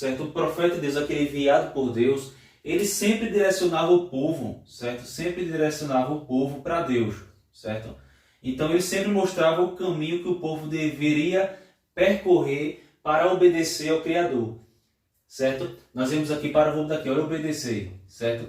certo? O profeta de Deus, aquele enviado por Deus, ele sempre direcionava o povo, certo? Sempre direcionava o povo para Deus, certo? Então ele sempre mostrava o caminho que o povo deveria percorrer para obedecer ao Criador, certo? Nós vemos aqui, vamos daqui, olha, obedecer, certo?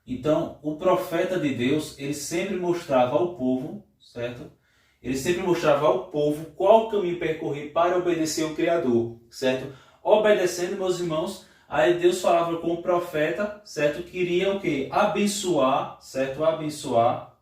Então o profeta de Deus, ele sempre mostrava ao povo, certo? Ele sempre mostrava ao povo qual caminho percorrer para obedecer ao Criador, certo? Obedecendo, meus irmãos, aí Deus falava com o profeta, certo? Queria o quê? Abençoar, certo? Abençoar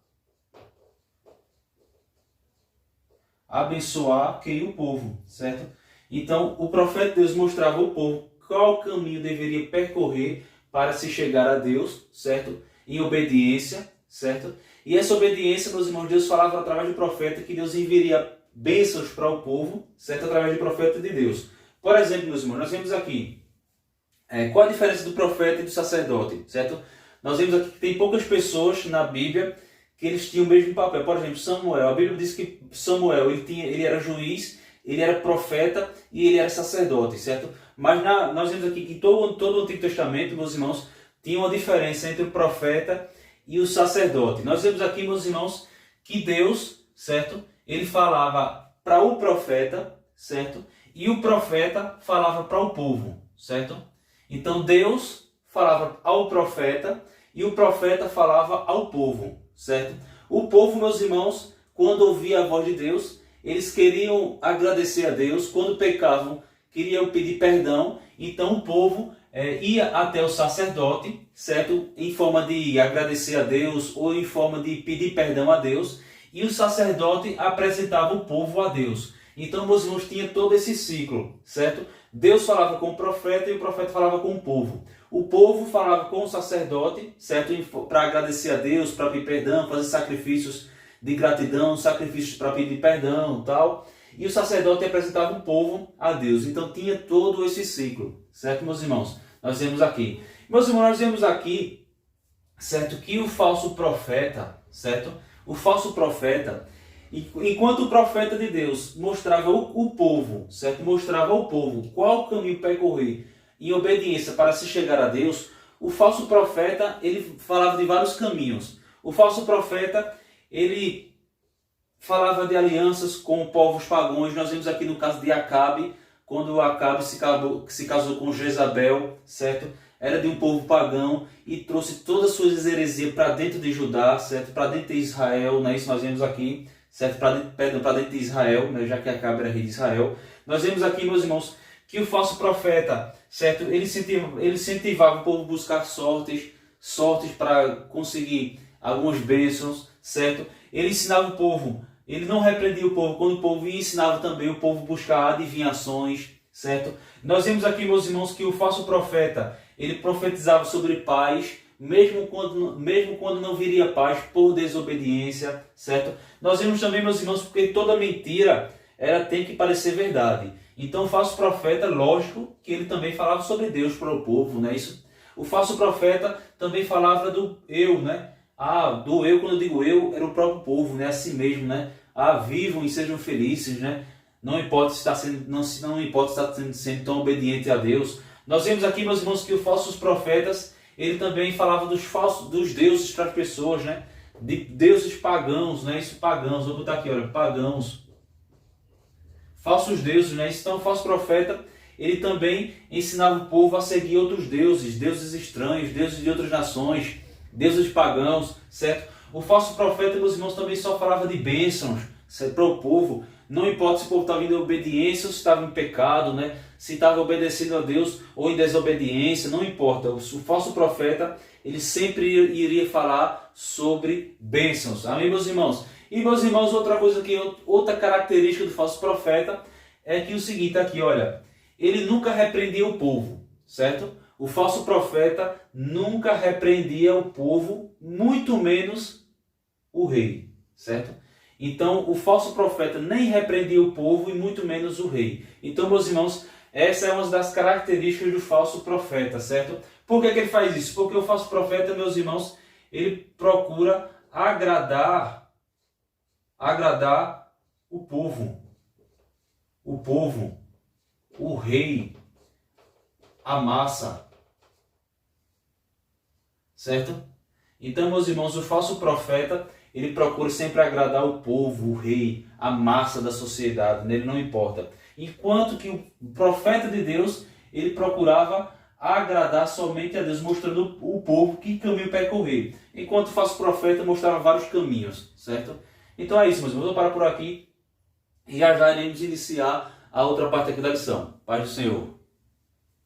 quem? O povo, certo? Então, o profeta de Deus mostrava ao povo qual caminho deveria percorrer para se chegar a Deus, certo? Em obediência, certo? E essa obediência, meus irmãos, Deus falava através do profeta que Deus enviaria bênçãos para o povo, certo? Através do profeta de Deus. Por exemplo, meus irmãos, nós vemos aqui qual a diferença do profeta e do sacerdote, certo? Nós vemos aqui que tem poucas pessoas na Bíblia que eles tinham o mesmo papel. Por exemplo, Samuel. A Bíblia diz que Samuel ele era juiz, ele era profeta e ele era sacerdote, certo? Mas nós vemos aqui que todo o Antigo Testamento, meus irmãos, tinha uma diferença entre o profeta e o sacerdote. Nós vemos aqui, meus irmãos, que Deus, certo? Ele falava para o profeta, certo? E o profeta falava para o povo, certo? Então Deus falava ao profeta e o profeta falava ao povo, certo? O povo, meus irmãos, quando ouvia a voz de Deus, eles queriam agradecer a Deus. Quando pecavam, queriam pedir perdão. Então o povo ia até o sacerdote, certo? Em forma de agradecer a Deus ou em forma de pedir perdão a Deus. E o sacerdote apresentava o povo a Deus. Então, meus irmãos, tinha todo esse ciclo, certo? Deus falava com o profeta e o profeta falava com o povo. O povo falava com o sacerdote, certo? Para agradecer a Deus, para pedir perdão, fazer sacrifícios de gratidão, sacrifícios para pedir perdão, tal. E o sacerdote apresentava o povo a Deus. Então tinha todo esse ciclo, certo, meus irmãos? Nós vemos aqui. Meus irmãos, nós vemos aqui, certo, que o falso profeta, certo? O falso profeta, enquanto o profeta de Deus mostrava o povo, certo? Mostrava ao povo qual caminho percorrer em obediência para se chegar a Deus, o falso profeta, ele falava de vários caminhos. O falso profeta, ele falava de alianças com povos pagãos. Nós vemos aqui no caso de Acabe, quando Acabe se casou com Jezabel, certo? Era de um povo pagão e trouxe todas as suas heresias para dentro de Judá, certo? Para dentro de Israel, não é isso? Nós vemos aqui, certo? Para dentro de Israel, né? Já que Acabe era rei de Israel. Nós vemos aqui, meus irmãos, que o falso profeta, certo? Ele incentivava o povo a buscar sortes para conseguir algumas bênçãos, certo? Ele ensinava o povo, ele não repreendia o povo, quando o povo ia, ensinava também o povo a buscar adivinhações, certo? Nós vemos aqui, meus irmãos, que o falso profeta, ele profetizava sobre paz, mesmo quando não viria paz por desobediência, certo? Nós vemos também, meus irmãos, porque toda mentira, ela tem que parecer verdade. Então o falso profeta, lógico que ele também falava sobre Deus para o povo, não é isso? O falso profeta também falava do eu, né? Do eu, quando eu digo eu, era o próprio povo, né? Assim mesmo, né? Vivam e sejam felizes, né? Não importa estar sendo tão obediente a Deus. Nós vemos aqui, meus irmãos, que os falsos profetas, ele também falava dos deuses para as pessoas, né? De deuses pagãos, né? Isso, pagãos, vou botar aqui, olha, pagãos. Falsos deuses, né? Então o falso profeta, ele também ensinava o povo a seguir outros deuses, deuses estranhos, deuses de outras nações, deuses pagãos, certo? O falso profeta, meus irmãos, também só falava de bênçãos, certo? Para o povo. Não importa se o povo estava em obediência ou se estava em pecado, né? Se estava obedecendo a Deus ou em desobediência, não importa. O falso profeta, ele sempre iria falar sobre bênçãos. Amém, meus irmãos? E, meus irmãos, outra característica do falso profeta é que o seguinte aqui, olha, ele nunca repreendia o povo, certo? O falso profeta nunca repreendia o povo, muito menos o rei, certo? Então, o falso profeta nem repreendia o povo e muito menos o rei. Então, meus irmãos, essa é uma das características do falso profeta, certo? Por que ele faz isso? Porque o falso profeta, meus irmãos, ele procura agradar o povo. o rei, a massa. Certo? Então, meus irmãos, o falso profeta, ele procura sempre agradar o povo, o rei, a massa da sociedade, nele não importa. Enquanto que o profeta de Deus, ele procurava agradar somente a Deus, mostrando o povo que caminho percorrer. Enquanto o falso profeta mostrava vários caminhos, certo? Então é isso, meus irmãos. Vou parar por aqui e já iremos iniciar a outra parte aqui da lição. Paz do Senhor.